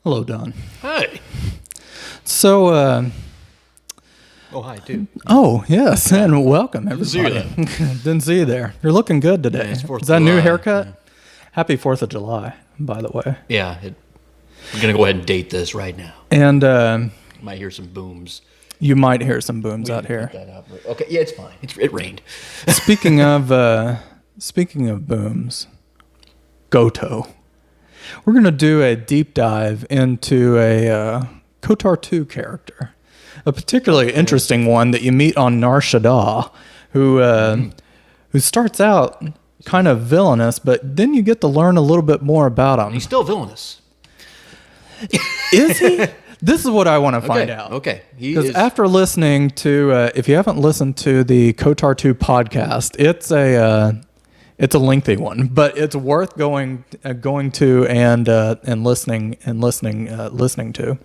Hello, Don. Hi. So, Oh, hi, too. oh, yes, and welcome, everybody. See you there. Didn't see you there. You're looking good today. Yeah, it's 4th Is that a of new July, haircut? yeah. Happy 4th of July, by the way. Yeah, we're going to go ahead and date this right now. And Might hear some booms. you might hear some booms out We can here. cut that out, but- Okay, yeah, it's fine. It rained. Speaking of booms, Goto. We're going to do a deep dive into a KOTOR 2 character. A particularly interesting one that you meet on Nar Shaddaa, who starts out kind of villainous, but then you get to learn a little bit more about him. He's still villainous. Is he? This is what I want to find out. Okay. Because after listening to, if you haven't listened to the KOTOR 2 podcast, it's a lengthy one, but it's worth going to and listening to.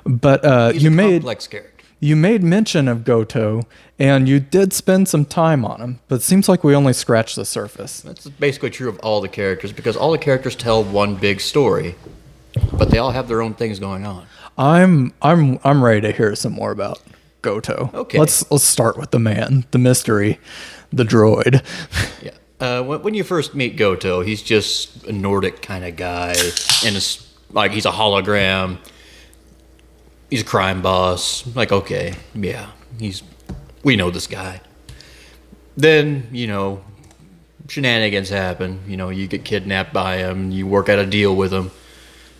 But He's a complex character. you made mention of Goto, and you did spend some time on him, but it seems like we only scratched the surface. That's basically true of all the characters, because all the characters tell one big story, but they all have their own things going on. I'm ready to hear some more about Goto. Okay. Let's start with the man, the mystery, the droid. Yeah. When you first meet Goto, he's just a Nordic kind of guy, and he's a hologram. He's a crime boss. Like, okay, yeah, we know this guy. Then, shenanigans happen. You get kidnapped by him. You work out a deal with him,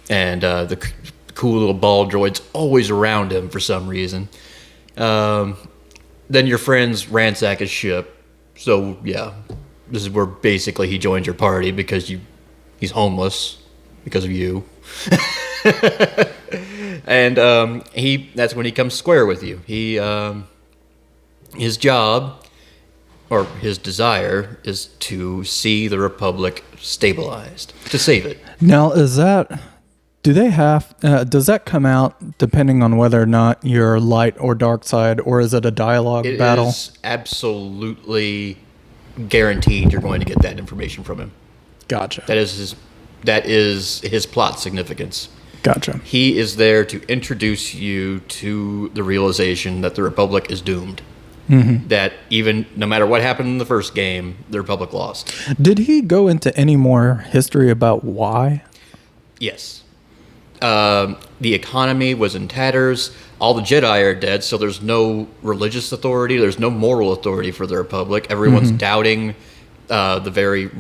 and the cool little ball droid's always around him for some reason. Then your friends ransack his ship. So yeah, this is where basically he joins your party because he's homeless because of you. And that's when he comes square with you. His job or his desire is to see the Republic stabilized, to save it. Now, does that come out depending on whether or not you're light or dark side, or is it a dialogue battle? It is absolutely guaranteed you're going to get that information from him. Gotcha. That is his plot significance. Gotcha. He is there to introduce you to the realization that the Republic is doomed. Mm-hmm. That even no matter what happened in the first game, the Republic lost. Did he go into any more history about why? Yes. The economy was in tatters. All the Jedi are dead, so there's no religious authority. There's no moral authority for the Republic. Everyone's doubting the very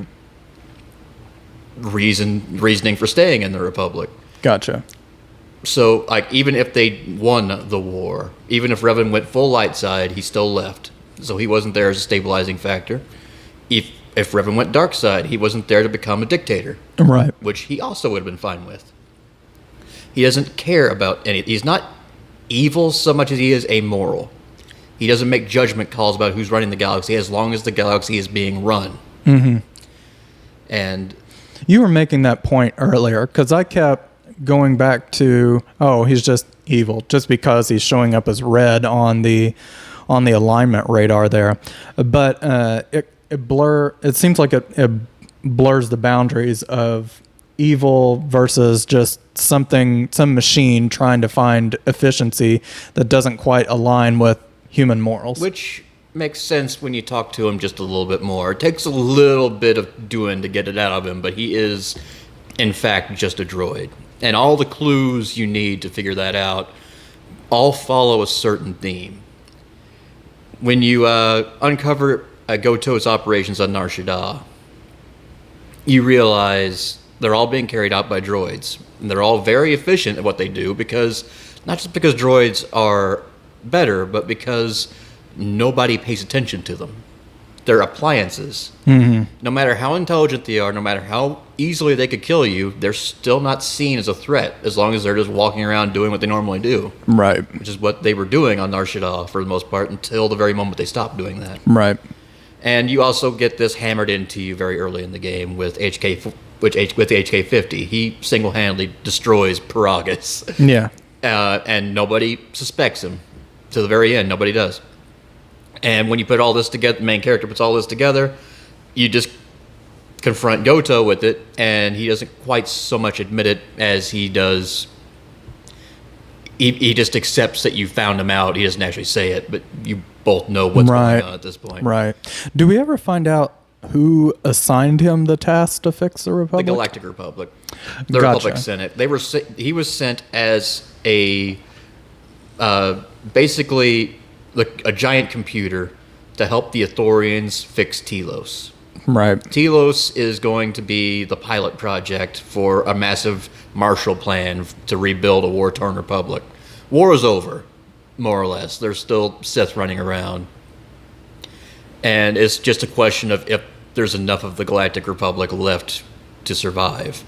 reasoning for staying in the Republic. Gotcha. So, even if they won the war, even if Revan went full light side, he still left. So he wasn't there as a stabilizing factor. If Revan went dark side, he wasn't there to become a dictator. Right. Which he also would have been fine with. He doesn't care about any... He's not evil so much as he is amoral. He doesn't make judgment calls about who's running the galaxy as long as the galaxy is being run. Mm-hmm. And... You were making that point earlier, because I kept going back to, he's just evil, just because he's showing up as red on the alignment radar there. But it seems like it blurs the boundaries of evil versus just some machine trying to find efficiency that doesn't quite align with human morals. Which makes sense when you talk to him just a little bit more. It takes a little bit of doing to get it out of him, but he is, in fact, just a droid. And all the clues you need to figure that out all follow a certain theme. When you uncover Goto's operations on Nar Shaddaa, you realize they're all being carried out by droids. And they're all very efficient at what they do, not just because droids are better, but because nobody pays attention to them. They're appliances. Mm-hmm. No matter how intelligent they are, no matter how easily they could kill you, they're still not seen as a threat as long as they're just walking around doing what they normally do. Right. Which is what they were doing on Nar Shaddaa for the most part until the very moment they stopped doing that. Right. And you also get this hammered into you very early in the game with with the HK-50. He single-handedly destroys Peragus. Yeah. And nobody suspects him. To the very end, nobody does. And when you put all this together, the main character puts all this together, you just confront Goto with it, and he doesn't quite so much admit it as he does he just accepts that you found him out. He doesn't actually say it, but you both know what's going on at this point. Right. Do we ever find out who assigned him the task to fix the Republic? The Galactic Republic. The Gotcha. Republic Senate. He was sent as a basically a giant computer to help the Ithorians fix Telos. Right. Telos is going to be the pilot project for a massive Marshall Plan to rebuild a war-torn Republic. War is over, more or less. There's still Sith running around. And it's just a question of if there's enough of the Galactic Republic left to survive.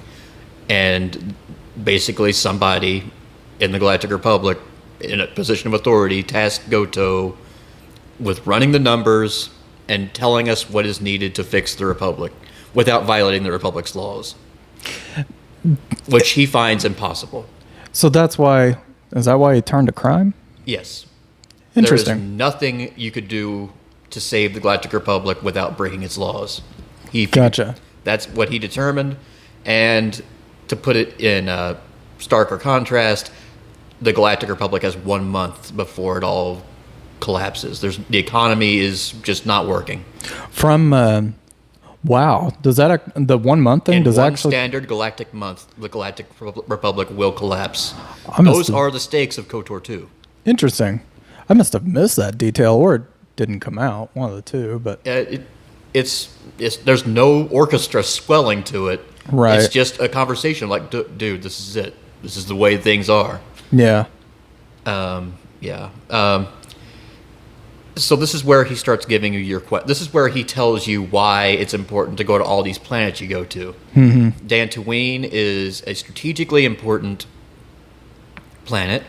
And basically somebody in the Galactic Republic in a position of authority tasked Goto with running the numbers and telling us what is needed to fix the Republic without violating the Republic's laws, which he finds impossible. So is that why he turned to crime? Yes. Interesting. There is nothing you could do to save the Galactic Republic without breaking its laws. Gotcha. That's what he determined. And to put it in starker contrast, the Galactic Republic has 1 month before it all collapses. The economy is just not working. Wow. Does that the 1 month thing? In does one actually standard galactic month, the Galactic Republic will collapse. I must Those have- are the stakes of KOTOR 2. Interesting. I must have missed that detail, or it didn't come out. One of the two, but It's there's no orchestra swelling to it. Right. It's just a conversation like, dude, this is it. This is the way things are. yeah. So this is where he starts giving you your this is where he tells you why it's important to go to all these planets you go to. Mm-hmm. Dantooine is a strategically important planet.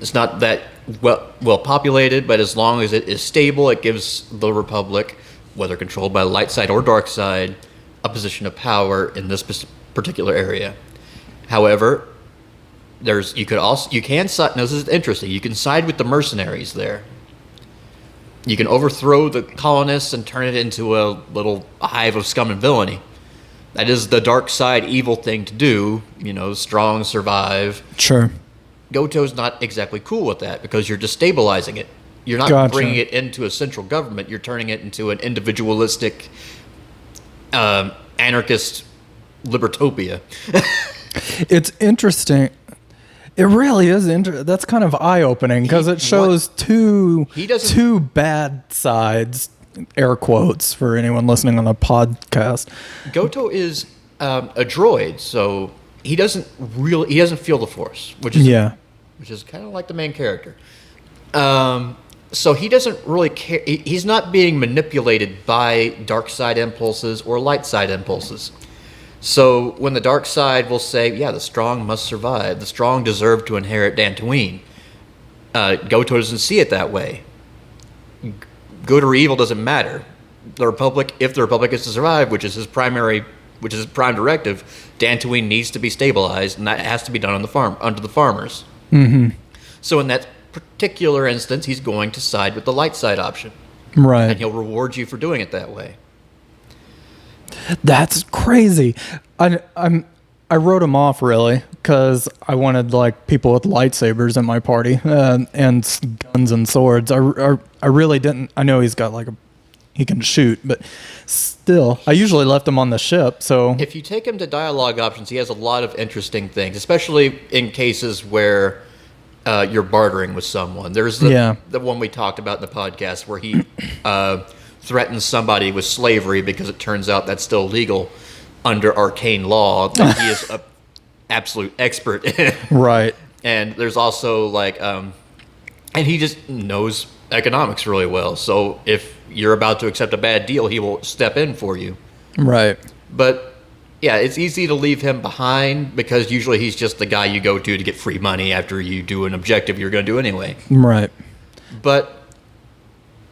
It's not that well populated, but as long as it is stable, it gives the Republic, whether controlled by the light side or dark side, a position of power in this particular area. However, this is interesting. You can side with the mercenaries there. You can overthrow the colonists and turn it into a little hive of scum and villainy. That is the dark side evil thing to do. Strong survive. Sure. Goto's not exactly cool with that because you're destabilizing it. You're not Gotcha. bringing it into a central government. You're turning it into an individualistic, anarchist libertopia. It's interesting. It really is that's kind of eye-opening because it shows two bad sides, air quotes for anyone listening on a podcast. Goto is a droid, so he doesn't feel the Force, which is kind of like the main character. So he doesn't really care. He's not being manipulated by dark side impulses or light side impulses. So when the dark side will say, yeah, the strong must survive, the strong deserve to inherit Dantooine, Goto doesn't see it that way. Good or evil doesn't matter. If the Republic is to survive, which is his prime directive, Dantooine needs to be stabilized, and that has to be done under the farmers. Mm-hmm. So in that particular instance, he's going to side with the light side option. Right. And he'll reward you for doing it that way. That's crazy. I wrote him off really because I wanted people with lightsabers in my party and guns and swords. I really didn't. I know he's got he can shoot, but still, I usually left him on the ship. So if you take him to dialogue options, he has a lot of interesting things, especially in cases where you're bartering with someone. There's the one we talked about in the podcast where he threatens somebody with slavery because it turns out that's still legal under arcane law that he is an absolute expert in. Right. And there's also and he just knows economics really well. So if you're about to accept a bad deal, he will step in for you. Right. But yeah, it's easy to leave him behind because usually he's just the guy you go to get free money after you do an objective you're going to do anyway. Right. But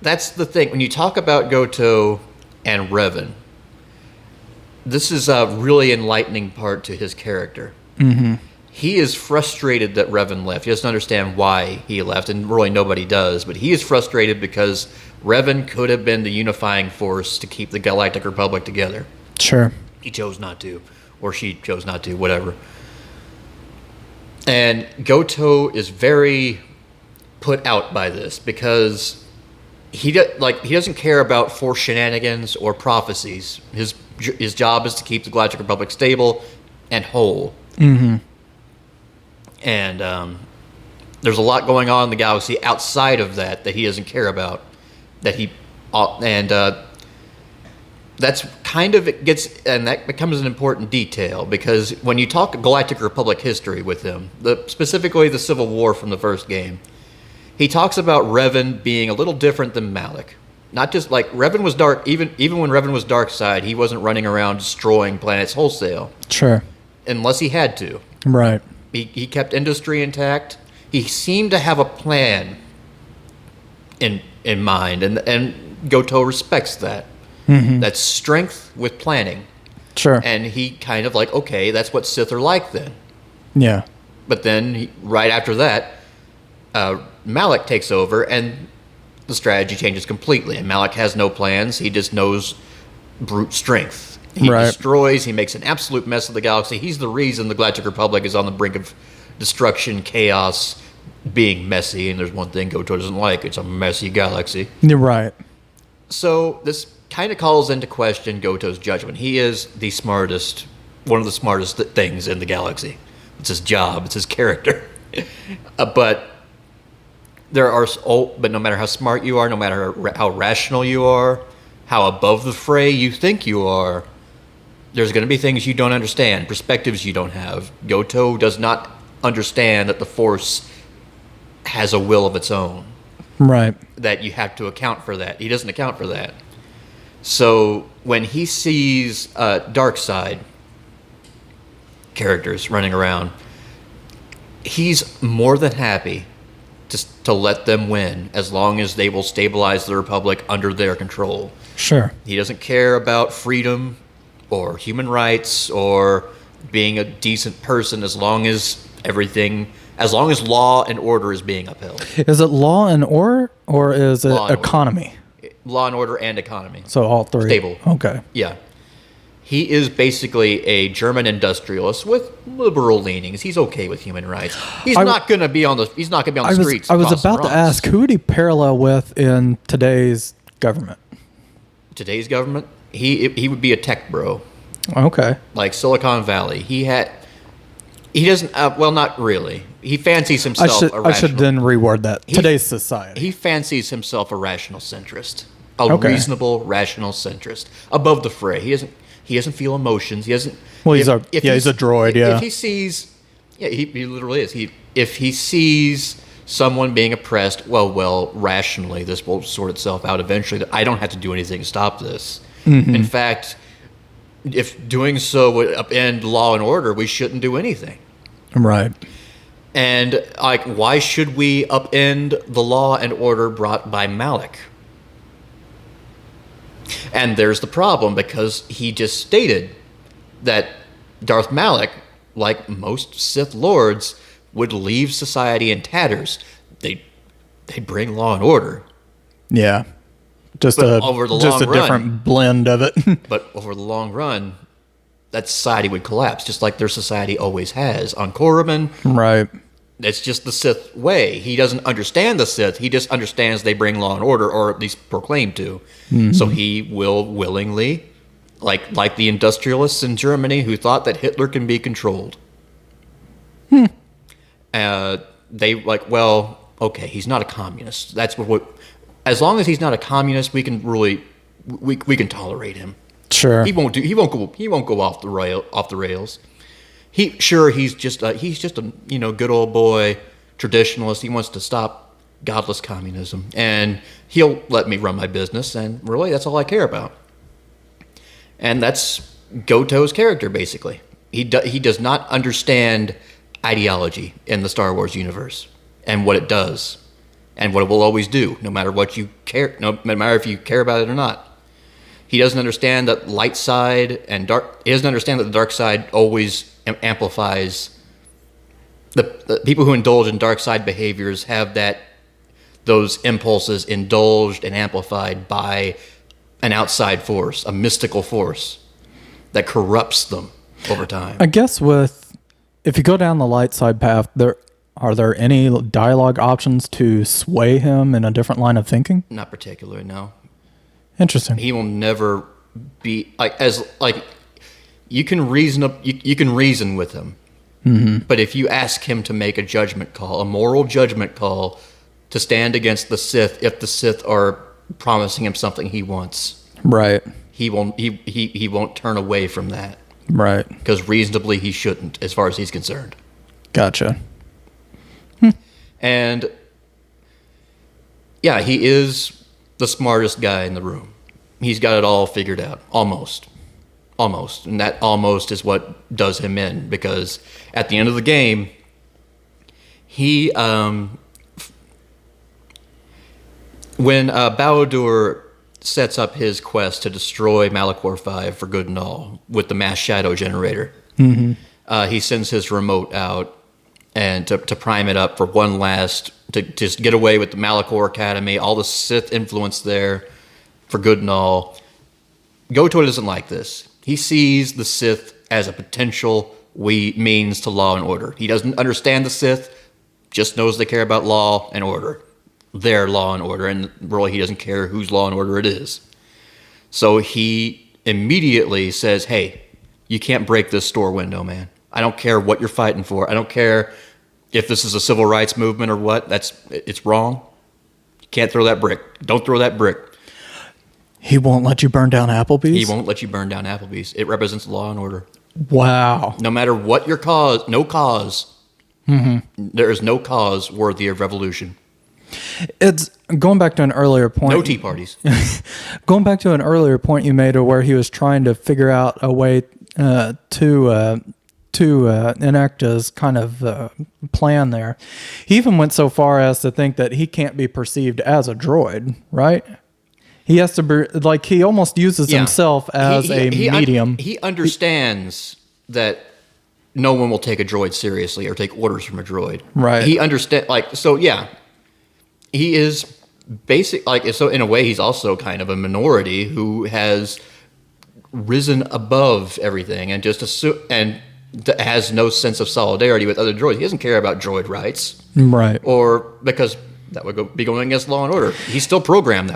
that's the thing. When you talk about Goto and Revan, this is a really enlightening part to his character. Mm-hmm. He is frustrated that Revan left. He doesn't understand why he left, and really nobody does. But he is frustrated because Revan could have been the unifying force to keep the Galactic Republic together. Sure. He chose not to, or she chose not to, whatever. And Goto is very put out by this because he doesn't care about forced shenanigans or prophecies. His job is to keep the Galactic Republic stable and whole. Mm-hmm. And there's a lot going on in the galaxy outside of that he doesn't care about. That's kind of and that becomes an important detail because when you talk Galactic Republic history with him, specifically the Civil War from the first game, he talks about Revan being a little different than Malak. Not just like Revan was dark, even when Revan was dark side, he wasn't running around destroying planets wholesale. Sure. Unless he had to. Right. He kept industry intact. He seemed to have a plan in mind, and Goto respects that. Mm-hmm. That's strength with planning. Sure. And he kind of like, okay, that's what Sith are like then. Yeah. But then, right after that, Malak takes over, and the strategy changes completely. And Malak has no plans. He just knows brute strength. He destroys. He makes an absolute mess of the galaxy. He's the reason the Galactic Republic is on the brink of destruction, chaos, being messy. And there's one thing Goto doesn't like. It's a messy galaxy. You're right. So this kind of calls into question Goto's judgment. He is the smartest, one of the smartest things in the galaxy. It's his job. It's his character. But no matter how smart you are, no matter how rational you are, how above the fray you think you are, there's going to be things you don't understand, perspectives you don't have. Goto does not understand that the Force has a will of its own. Right. That you have to account for that. He doesn't account for that. So when he sees dark side characters running around, he's more than happy to let them win as long as they will stabilize the Republic under their control. Sure. He doesn't care about freedom or human rights or being a decent person as long as law and order is being upheld. Is it law and order or is it economy? Law and order and economy. So all three. Stable. Okay. Yeah. He is basically a German industrialist with liberal leanings. He's okay with human rights. He's not going to be on the streets. I was about to ask, who would he parallel with in today's government? Today's government? He would be a tech bro. Okay. Like Silicon Valley. He doesn't, well, not really. He fancies himself a rational... I should then reword that. Today's society. He fancies himself a rational centrist. Reasonable, rational centrist. Above the fray. He doesn't feel emotions. He doesn't... Well, he's a droid, yeah. If he sees... Yeah, he literally is. If he sees someone being oppressed, well, rationally, this will sort itself out eventually. I don't have to do anything to stop this. Mm-hmm. In fact, if doing so would upend law and order, we shouldn't do anything. Right. And, why should we upend the law and order brought by Malak? And there's the problem, because he just stated that Darth Malak, like most Sith Lords, would leave society in tatters. They bring law and order. Yeah. Just a different blend of it. But over the long run, that society would collapse, just like their society always has. On Korriban, right. It's just the Sith way. He doesn't understand the Sith. He just understands they bring law and order, or at least proclaim to. Mm-hmm. So he will willingly, like the industrialists in Germany who thought that Hitler can be controlled. Okay, he's not a communist. That's what. As long as he's not a communist, we can tolerate him. Sure. He won't go off the rails. He's just a good old boy traditionalist. He wants to stop godless communism, and he'll let me run my business, and really that's all I care about. And that's Goto's character, basically. He does not understand ideology in the Star Wars universe and what it does and what it will always do, no matter what you care, no matter if you care about it or not. He doesn't understand that light side and dark. He doesn't understand that the dark side always amplifies. The people who indulge in dark side behaviors have those impulses indulged and amplified by an outside force, a mystical force that corrupts them over time. I guess with if you go down the light side path, are there any dialogue options to sway him in a different line of thinking? Not particularly, no. Interesting. He will never be you can reason you can reason with him. Mm-hmm. But if you ask him to make a judgment call, a moral judgment call to stand against the Sith, if the Sith are promising him something he wants, right, he won't turn away from that. Right. Because reasonably he shouldn't, as far as he's concerned. Gotcha. And yeah, he is the smartest guy in the room. He's got it all figured out. Almost. And that almost is what does him in, because at the end of the game, he, when Baladur sets up his quest to destroy Malachor 5 for good and all with the mass shadow generator, he sends his remote out and to prime it up for one last, to just get away with the Malachor Academy, all the Sith influence there for good and all. Goto doesn't like this. He sees the Sith as a potential means to law and order. He doesn't understand the Sith, just knows they care about law and order. Their law and order, and really he doesn't care whose law and order it is. So he immediately says, hey, you can't break this store window, man. I don't care what you're fighting for. I don't care if this is a civil rights movement or what. It's wrong. You can't throw that brick. Don't throw that brick. He won't let you burn down Applebee's? He won't let you burn down Applebee's. It represents law and order. Wow. No matter what your cause, no cause. There is no cause worthy of revolution. It's going back to an earlier point. No tea parties. Going back to an earlier point you made where he was trying to figure out a way to enact his kind of plan there. He even went so far as to think that he can't be perceived as a droid, right? He has to be, like, he almost uses himself as a medium. He understands that no one will take a droid seriously or take orders from a droid. Right. He understands, he is so in a way he's also kind of a minority who has risen above everything and has no sense of solidarity with other droids. He doesn't care about droid rights. Right. Or because that would be going against law and order. He's still programmed that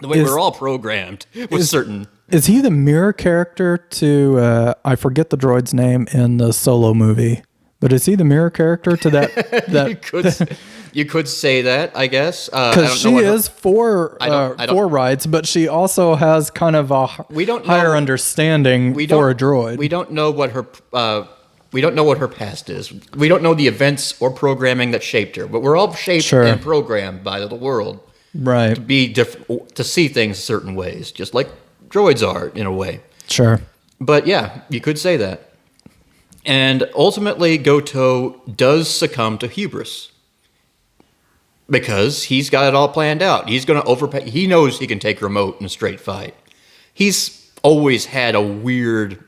way. We're all programmed with certain... Is he the mirror character to, I forget the droid's name in the Solo movie, but is he the mirror character to that? You could say that, I guess. Because she is for rights, but she also has kind of a higher understanding for a droid. We don't know what her past is. We don't know the events or programming that shaped her. But we're all shaped and programmed by the world, right? To be different, to see things certain ways, just like droids are in a way. Sure. But yeah, you could say that. And ultimately, Goto does succumb to hubris. Because he's got it all planned out. He's going to overpay. He knows he can take remote in a straight fight. He's always had a weird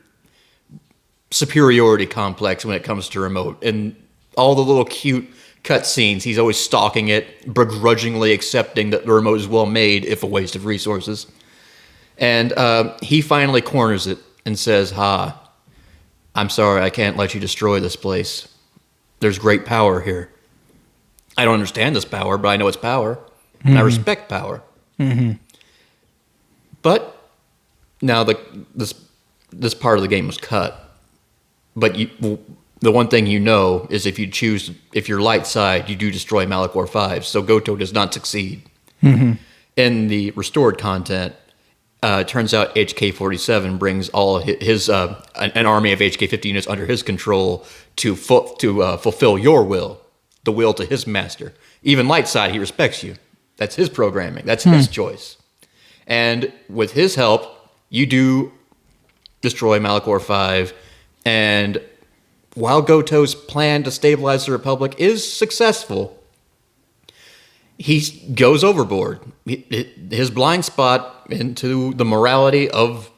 superiority complex when it comes to remote. And all the little cute cutscenes, he's always stalking it, begrudgingly accepting that the remote is well made, if a waste of resources. And he finally corners it and says, I'm sorry, I can't let you destroy this place. There's great power here. I don't understand this power, but I know it's power, and I respect power. But now this part of the game was cut. But the one thing you know is if you're light side, you do destroy Malachor 5. So Goto does not succeed. In the restored content, turns out HK-47 brings all his an army of HK-50 units under his control to fulfill your will. The will to his master. Even light side, he respects you. That's his programming. That's his choice. And with his help, you do destroy Malachor 5. And while Goto's plan to stabilize the Republic is successful, he goes overboard. His blind spot into the morality of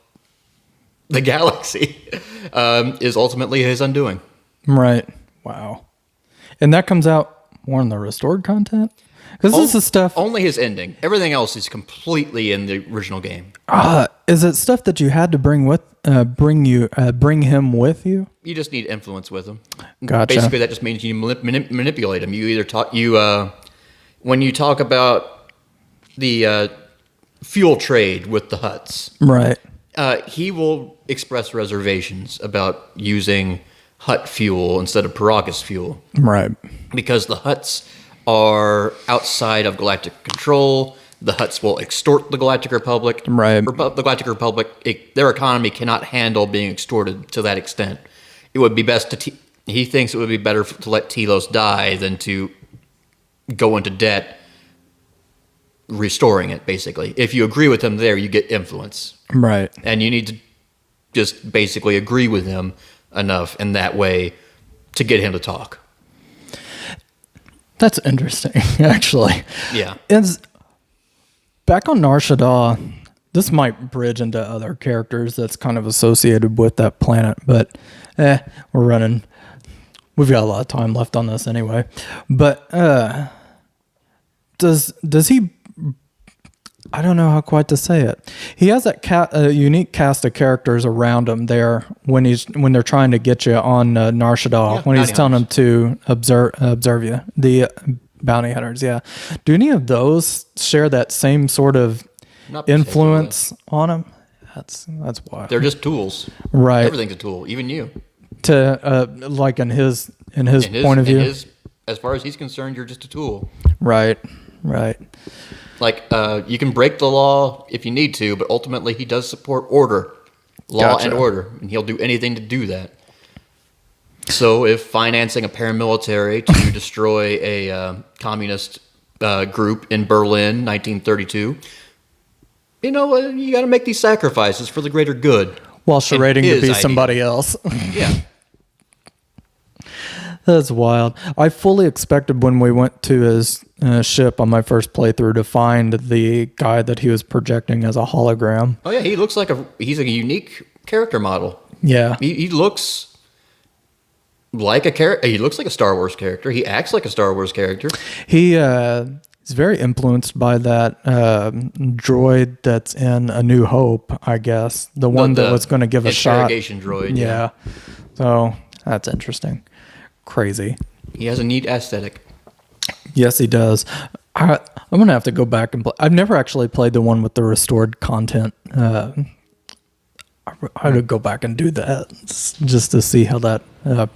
the galaxy is ultimately his undoing. Right. Wow. And that comes out more in the restored content? Because this is stuff. Only his ending. Everything else is completely in the original game. Is it stuff that you had to bring him with you? You just need influence with him. Gotcha. Basically, that just means you manipulate him. You either when you talk about the fuel trade with the Hutts, Right. He will express reservations about using Hutt fuel instead of Paragus fuel. Right. Because the Hutts are outside of galactic control. The Hutts will extort the Galactic Republic. Right. The Galactic Republic, their economy cannot handle being extorted to that extent. It would be best he thinks it would be better to let Telos die than to go into debt restoring it, basically. If you agree with him there, you get influence. Right. And you need to just basically agree with him enough in that way to get him to talk. That's interesting, actually. Yeah. Back on Nar Shaddaa, this might bridge into other characters that's kind of associated with that planet, but we're running. We've got a lot of time left on this anyway. But does he? I don't know how quite to say it. He has that unique cast of characters around him there when they're trying to get you on Nar Shaddaa, when he's telling them to observe you, the bounty hunters. Yeah, do any of those share that same sort of influence on him? That's wild. They're just tools, right? Everything's a tool, even you. To like in his point of view, as far as he's concerned, you're just a tool. Right. Like, you can break the law if you need to, but ultimately he does support law and order, and he'll do anything to do that. So if financing a paramilitary to destroy a communist group in Berlin, 1932, you got to make these sacrifices for the greater good. While charading to be somebody else. Yeah. That's wild. I fully expected when we went to his ship on my first playthrough to find the guy that he was projecting as a hologram. Oh yeah, he looks like he's a unique character model. Yeah. He looks like a character. He looks like a Star Wars character. He acts like a Star Wars character. He is very influenced by that droid that's in A New Hope, I guess. The one that was going to give a shot. Interrogation droid. Yeah. So that's interesting. Crazy. He has a neat aesthetic. Yes, he does. I'm going to have to go back and play. I've never actually played the one with the restored content. I would go back and do that just to see how that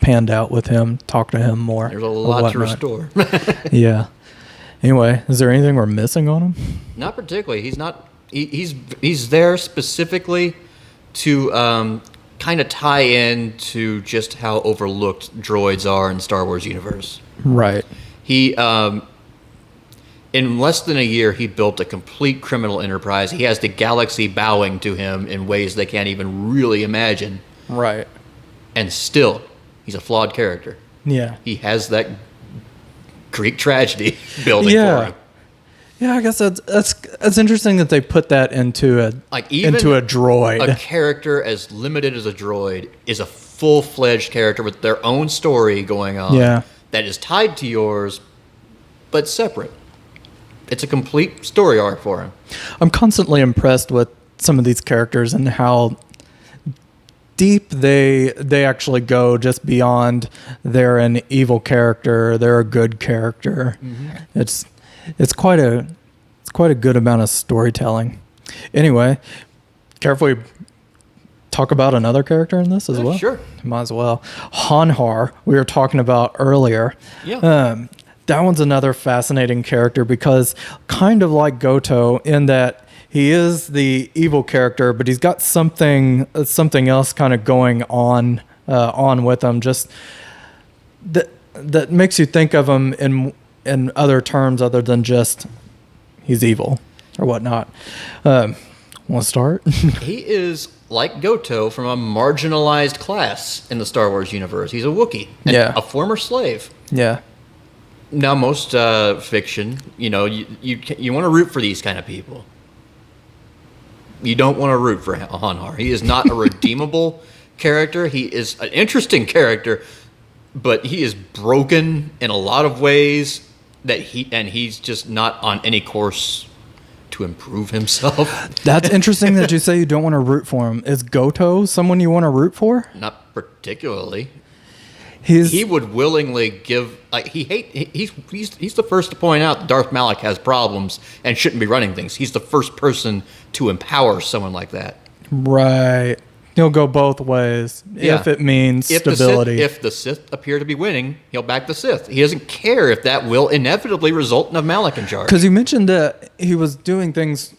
panned out with him, talk to him more. There's a lot to restore. Yeah. Anyway, is there anything we're missing on him? Not particularly. He's not. He's there specifically to kind of tie in to just how overlooked droids are in Star Wars universe. Right. He, in less than a year, he built a complete criminal enterprise. He has the galaxy bowing to him in ways they can't even really imagine. Right. And still, he's a flawed character. Yeah. He has that Greek tragedy building for him. Yeah, I guess that's interesting that they put that into a droid. A character as limited as a droid is a full-fledged character with their own story going on. Yeah. That is tied to yours, but separate. It's a complete story arc for him. I'm constantly impressed with some of these characters and how deep they actually go, just beyond they're an evil character, they're a good character. Mm-hmm. It's quite a good amount of storytelling. Anyway, carefully talk about another character in this as well. Sure, might as well. Hanharr, we were talking about earlier. Yeah, that one's another fascinating character because kind of like Goto in that he is the evil character, but he's got something else kind of going on with him. Just that makes you think of him in other terms other than just he's evil or whatnot. Want to start? He is like Goto from a marginalized class in the Star Wars universe. He's a Wookiee, a former slave. Yeah. Now, most fiction, you want to root for these kind of people. You don't want to root for Hanharr. He is not a redeemable character. He is an interesting character, but he is broken in a lot of ways he's just not on any course to improve himself. That's interesting that you say you don't want to root for him. Is Goto someone you want to root for? Not particularly. He He would willingly give. Like he's the first to point out that Darth Malak has problems and shouldn't be running things. He's the first person to empower someone like that. right. He'll go both ways Yeah. if it means If stability. if the Sith appear to be winning, he'll back the Sith. He doesn't care if that will inevitably result in a Malak in charge. Because you mentioned that he was doing things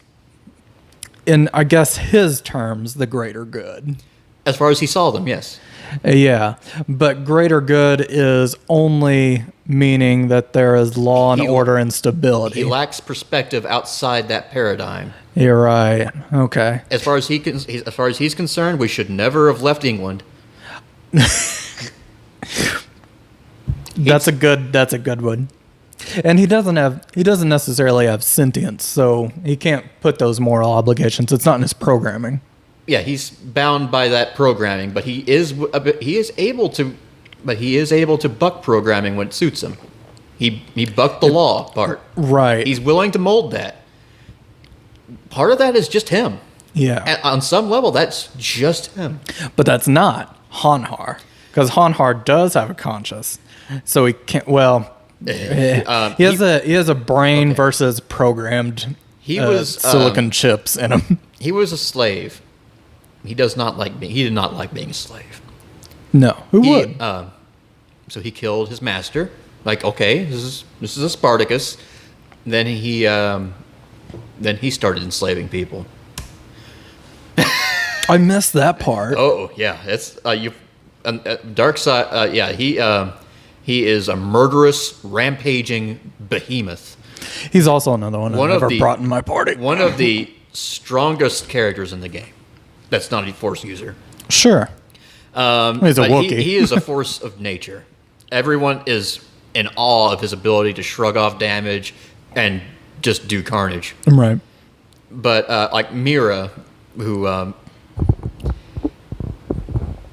in, I guess, his terms, the greater good. As far as he saw them, yes. Yeah, but greater good is only meaning that there is law and He- order and stability. He lacks perspective outside that paradigm. You're right. Okay. As far as he's concerned, we should never have left England. That's a good one. And he doesn't necessarily have sentience, so he can't put those moral obligations. It's not in his programming. Yeah, he's bound by that programming, but he is able to buck programming when it suits him. He bucked the law part. Right. He's willing to mold that. Part of that is just him. Yeah. And on some level, that's just him. But that's not Hanharr. Because Hanharr does have a conscience. So he can't, well, he has a brain versus programmed He was silicon chips in him. he was a slave. He did not like being a slave. No. Who would? So he killed his master. Like, okay, this is a Spartacus. Then he started enslaving people. I missed that part. Oh yeah, it's dark side. Yeah, he is a murderous, rampaging behemoth. He's also another one I've never brought in my party. One of the strongest characters in the game. That's not a Force user. Sure. He's a But Wookiee. he is a force of nature. Everyone is in awe of his ability to shrug off damage and just do carnage. Right. But like Mira, who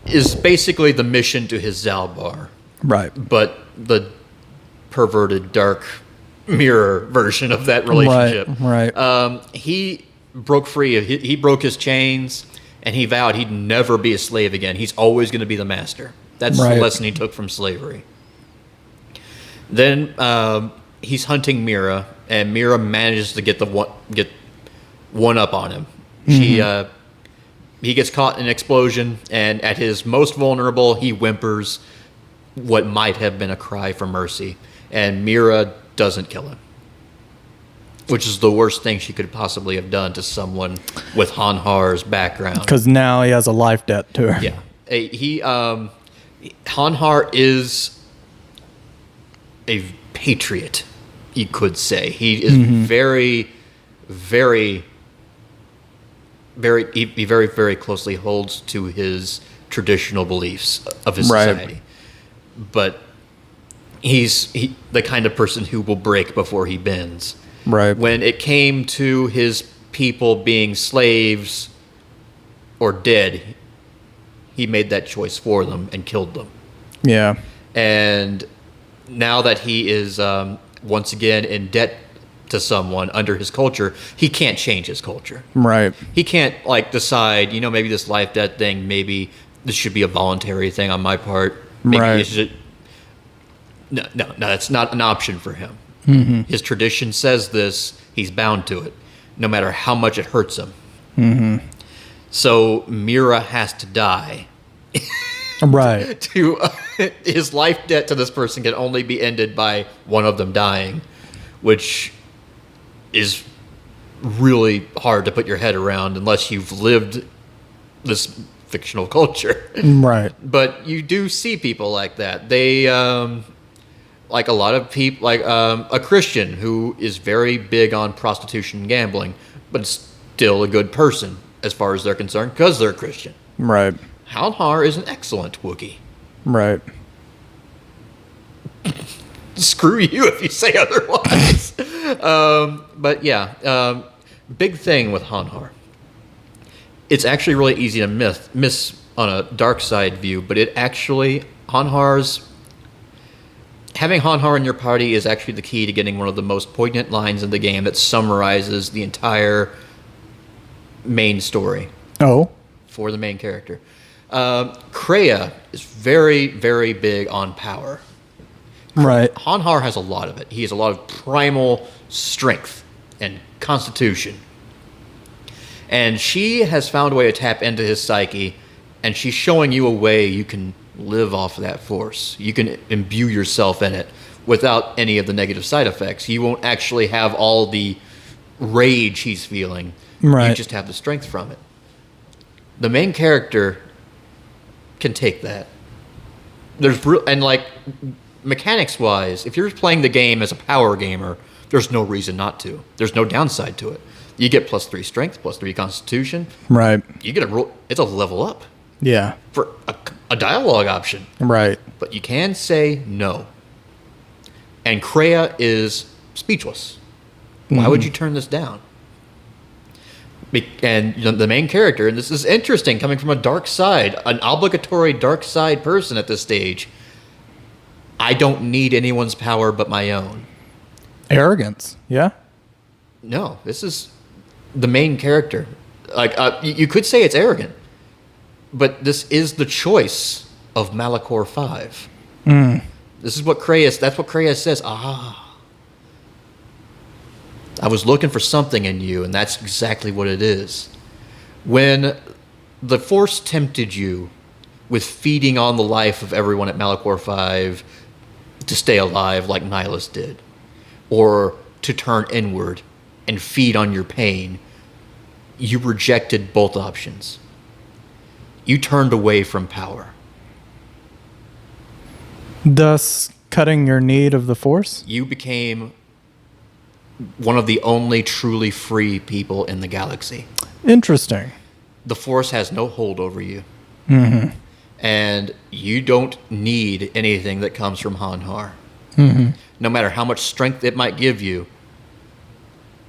is basically the mission to his Zalbar, Right. but the perverted dark mirror version of that relationship. Right. He broke free. He broke his chains, and he vowed he'd never be a slave again. He's always going to be the master. That's Right. the lesson he took from slavery. Then he's hunting Mira, and Mira manages to get one up on him. He gets caught in an explosion, and at his most vulnerable, he whimpers what might have been a cry for mercy, and Mira doesn't kill him, which is the worst thing she could possibly have done to someone with Hanhar's background. Because now he has a life debt to her. Yeah, Hanharr is a patriot, you could say. He is very, very, he very, very closely holds to his traditional beliefs of his Right. society. But he's the kind of person who will break before he bends. Right. When it came to his people being slaves or dead, he made that choice for them and killed them. Yeah. And now that he is once again in debt to someone under his culture, he can't change his culture. Right. He can't like decide, maybe this life debt thing, maybe this should be a voluntary thing on my part. Maybe Right. it should. No, that's not an option for him. His tradition says this. He's bound to it, no matter how much it hurts him. So Mira has to die. Right. His life debt to this person can only be ended by one of them dying, which is really hard to put your head around unless you've lived this fictional culture. Right. But you do see people like that. They, like a lot of people, like a Christian who is very big on prostitution and gambling, but still a good person as far as they're concerned because they're Christian. Right. Hanharr is an excellent Wookiee. Right. Screw you if you say otherwise. But yeah, big thing with Hanharr. It's actually really easy to miss on a dark side view, but Hanharr's Having Hanharr in your party is actually the key to getting one of the most poignant lines in the game that summarizes the entire main story Oh, for the main character. Kreia is very, very big on power. right. Hanharr has a lot of it. He has a lot of primal strength and constitution. And she has found a way to tap into his psyche, and she's showing you a way you can live off of that force. You can imbue yourself in it without any of the negative side effects. You won't actually have all the rage he's feeling. Right. You just have the strength from it. The main character can take that. And like mechanics wise, if you're playing the game as a power gamer, there's no reason not to. There's no downside to it. You get +3 strength, +3 constitution. Right. You get it's a level up Yeah. for a dialogue option. Right. But you can say no. And Kreia is speechless. Why would you turn this down? And the main character, and this is interesting coming from a dark side, an obligatory dark side person at this stage. I don't need anyone's power but my own. Arrogance. Yeah. No, this is the main character. Like you could say it's arrogant, but this is the choice of Malachor 5. This is what Kreia. That's what Kreia says. I was looking for something in you, and that's exactly what it is. When the Force tempted you with feeding on the life of everyone at Malachor 5 to stay alive like Nihilus did, or to turn inward and feed on your pain, you rejected both options. You turned away from power. Thus, cutting your need of the Force? You became one of the only truly free people in the galaxy. Interesting. The Force has no hold over you. Mm-hmm. And you don't need anything that comes from Hanharr. No matter how much strength it might give you,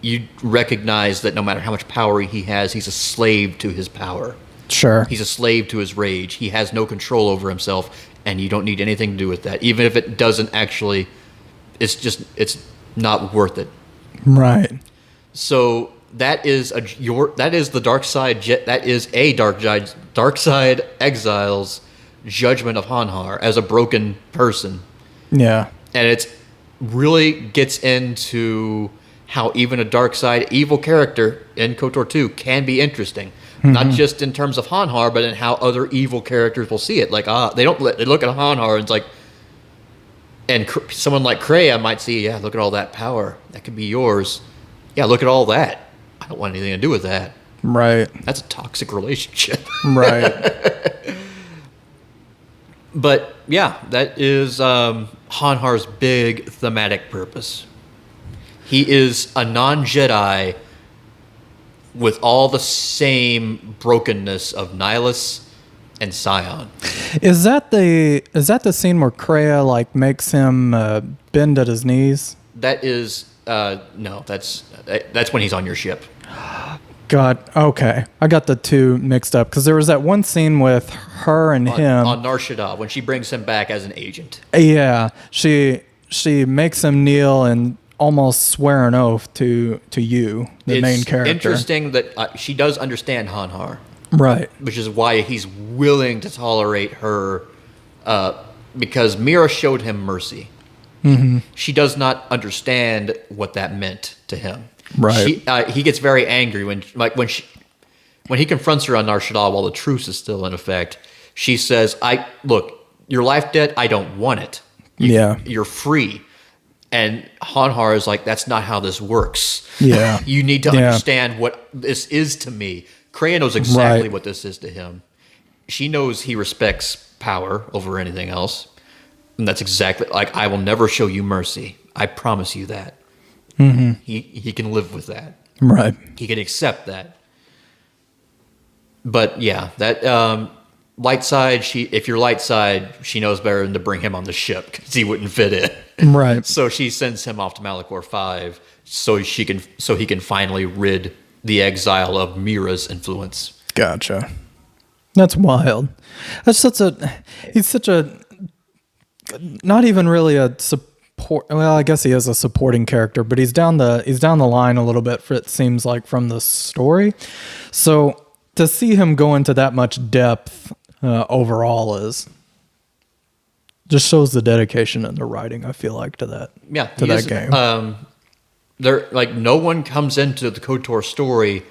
you recognize that no matter how much power he has, he's a slave to his power. Sure. He's a slave to his rage. He has no control over himself, and you don't need anything to do with that. Even if it doesn't actually, it's not worth it. Right. So that is the dark side. That is a dark side exile's judgment of Hanharr as a broken person. Yeah. And it really gets into how even a dark side evil character in KOTOR 2 can be interesting. Not just in terms of Hanharr, but in how other evil characters will see it. Like, they look at Hanharr and it's like, and someone like Kreia might see, yeah, look at all that power. That could be yours. Yeah, look at all that. I don't want anything to do with that. Right. That's a toxic relationship. Right. But yeah, that is Hanhar's big thematic purpose. He is a non-Jedi with all the same brokenness of Nihilus and Scion. Is that the scene where Kreia like makes him bend at his knees? That is no, that's when he's on your ship. God, okay. I got the two mixed up because there was that one scene with her and him on Nar Shaddaa when she brings him back as an agent. Yeah, she makes him kneel and almost swear an oath to you, the main character. It's interesting that she does understand Hanharr. Right. Which is why he's willing to tolerate her, because Mira showed him mercy. She does not understand what that meant to him. Right. He gets very angry when he confronts her on Nar Shaddaa while the truce is still in effect. She says, look, your life debt, I don't want it. You're free. And Hanharr is like, that's not how this works. Yeah. You need to understand what this is to me. Kreia knows exactly what this is to him. She knows he respects power over anything else. And that's exactly, like, I will never show you mercy. I promise you that. He can live with that. Right. He can accept that. But yeah, that light side, if you're light side, she knows better than to bring him on the ship because he wouldn't fit in. Right. So she sends him off to Malachor 5 so he can finally rid the exile of Mira's influence. Gotcha. That's wild. He's such a not even really a support. Well, I guess he is a supporting character, but he's down the line a little bit. It seems like from the story. So to see him go into that much depth overall is just shows the dedication and the writing. I feel like to that. Yeah, to that game. There, like, no one comes into the KOTOR story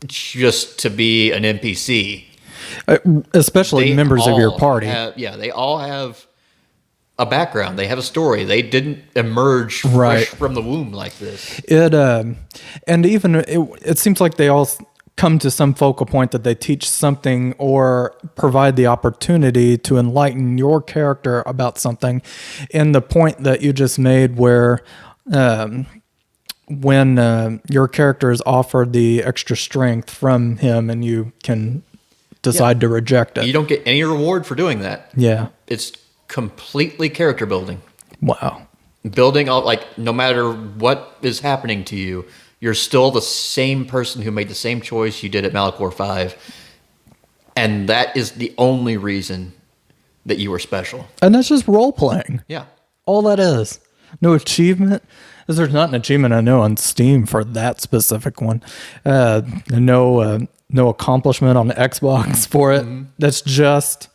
just to be an NPC. Especially members of your party. They all have a background. They have a story. They didn't emerge Right. fresh from the womb like this. And even it seems like they all come to some focal point that they teach something or provide the opportunity to enlighten your character about something. And the point that you just made where when your character is offered the extra strength from him and you can decide to reject it. You don't get any reward for doing that. Yeah. It's completely character building. Wow. Building all, like, no matter what is happening to you, you're still the same person who made the same choice you did at Malachor 5. And that is the only reason that you were special. And that's just role playing. Yeah. All that is. No achievement. There's not an achievement I know on Steam for that specific one. No accomplishment on Xbox for it. Mm-hmm. That's just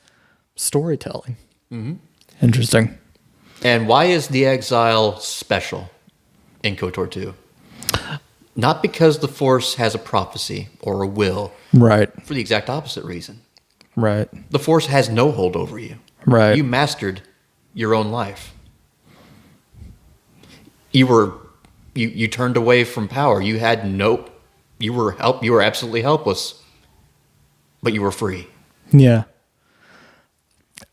storytelling. Mm-hmm. Interesting. And why is the exile special in KOTOR 2? Not because the Force has a prophecy or a will. Right. For the exact opposite reason. Right. The Force has no hold over you. Right. You mastered your own life. You turned away from power. You were absolutely helpless, but you were free. Yeah.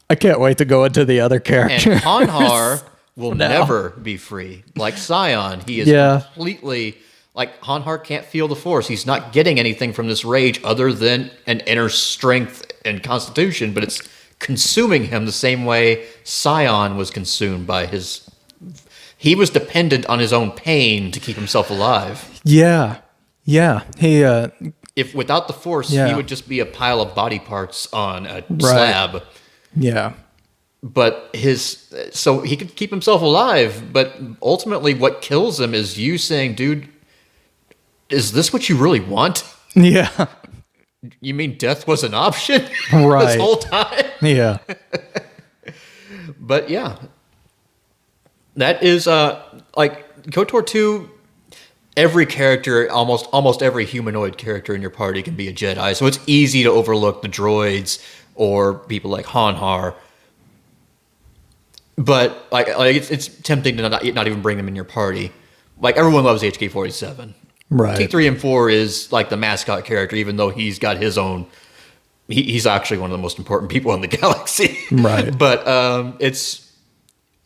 I can't wait to go into the other characters. And Hanharr will never be free. Like Scion, he is completely, like, Hanharr can't feel the Force. He's not getting anything from this rage other than an inner strength and constitution, but it's consuming him the same way Scion was consumed by his... He was dependent on his own pain to keep himself alive. Yeah. Yeah. He... if without the Force, he would just be a pile of body parts on a slab. Yeah. But so he could keep himself alive, but ultimately what kills him is you saying, dude, is this what you really want? Yeah. You mean death was an option right. this whole time? Yeah. But yeah. That is like KOTOR 2, every character, almost every humanoid character in your party can be a Jedi. So it's easy to overlook the droids or people like Hanharr. But like it's tempting to not even bring them in your party. Like, everyone loves HK-47. Right. T3 and 4 is like the mascot character, even though he's got his own. He's actually one of the most important people in the galaxy. Right. But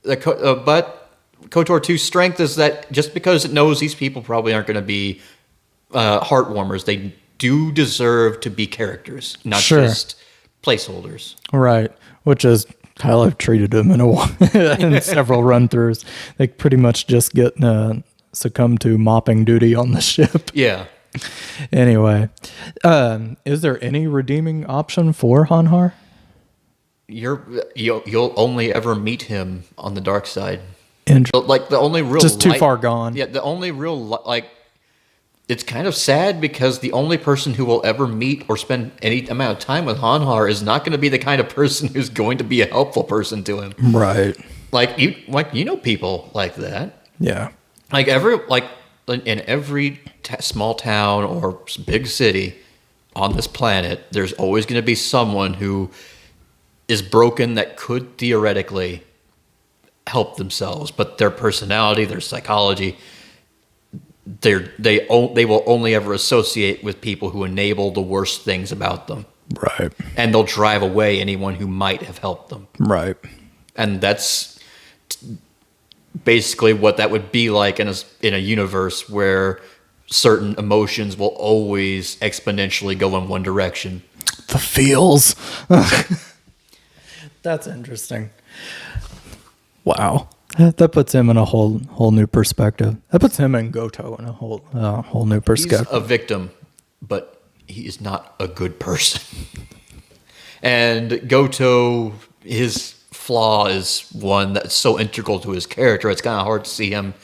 but KOTOR 2's strength is that just because it knows these people probably aren't going to be heart warmers, they do deserve to be characters, not just placeholders. Right. Which is how I've treated them in several run-throughs. They pretty much just get succumb to mopping duty on the ship. Yeah. Anyway, is there any redeeming option for Hanharr? You'll only ever meet him on the dark side. Like, the only real just too far gone. Yeah, the only real, like, it's kind of sad because the only person who will ever meet or spend any amount of time with Hanharr is not going to be the kind of person who's going to be a helpful person to him. Right. You know people like that. Yeah. In every small town or big city on this planet, there's always going to be someone who is broken that could theoretically help themselves, but their personality, their psychology, they will only ever associate with people who enable the worst things about them. Right. And they'll drive away anyone who might have helped them. Right. And that's basically what that would be like in a universe where certain emotions will always exponentially go in one direction. The feels. That's interesting. Wow. That puts him in a whole new perspective. That puts him and Goto in a whole new perspective. He's a victim, but he is not a good person. And Goto, his flaw is one that's so integral to his character. It's kind of hard to see him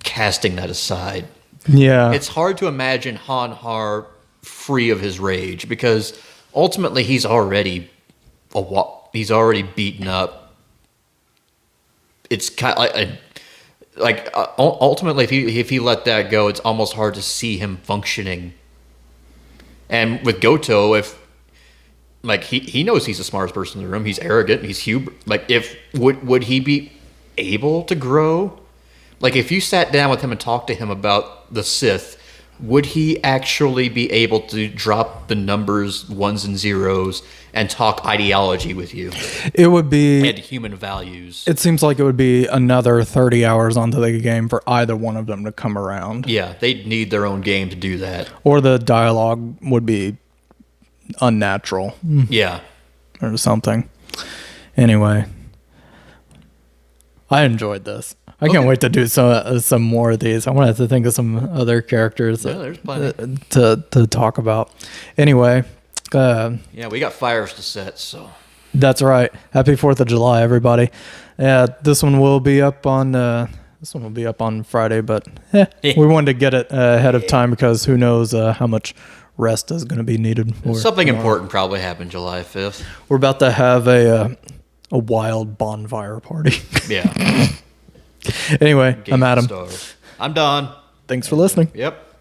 casting that aside. Yeah. It's hard to imagine Hanharr free of his rage because ultimately he's already beaten up. It's kind of ultimately if he let that go, it's almost hard to see him functioning. And with Goto, if he knows he's the smartest person in the room, he's arrogant, he's if would he be able to grow? Like if you sat down with him and talked to him about the Sith, would he actually be able to drop the numbers, ones and zeros, and talk ideology with you? It would be... And human values. It seems like it would be another 30 hours onto the game for either one of them to come around. Yeah, they'd need their own game to do that. Or the dialogue would be unnatural. Yeah. Or something. Anyway. I enjoyed this. I can't wait to do some more of these. I wanted to think of some other characters there's plenty. to talk about. Anyway, yeah, we got fires to set, so that's right. Happy 4th of July, everybody. Yeah, this one will be up on Friday, but we wanted to get it ahead of time because who knows how much rest is going to be needed. Something important probably happened July 5th. We're about to have a wild bonfire party. Yeah. Anyway, I'm Adam. I'm Don. Thanks for listening. Yep.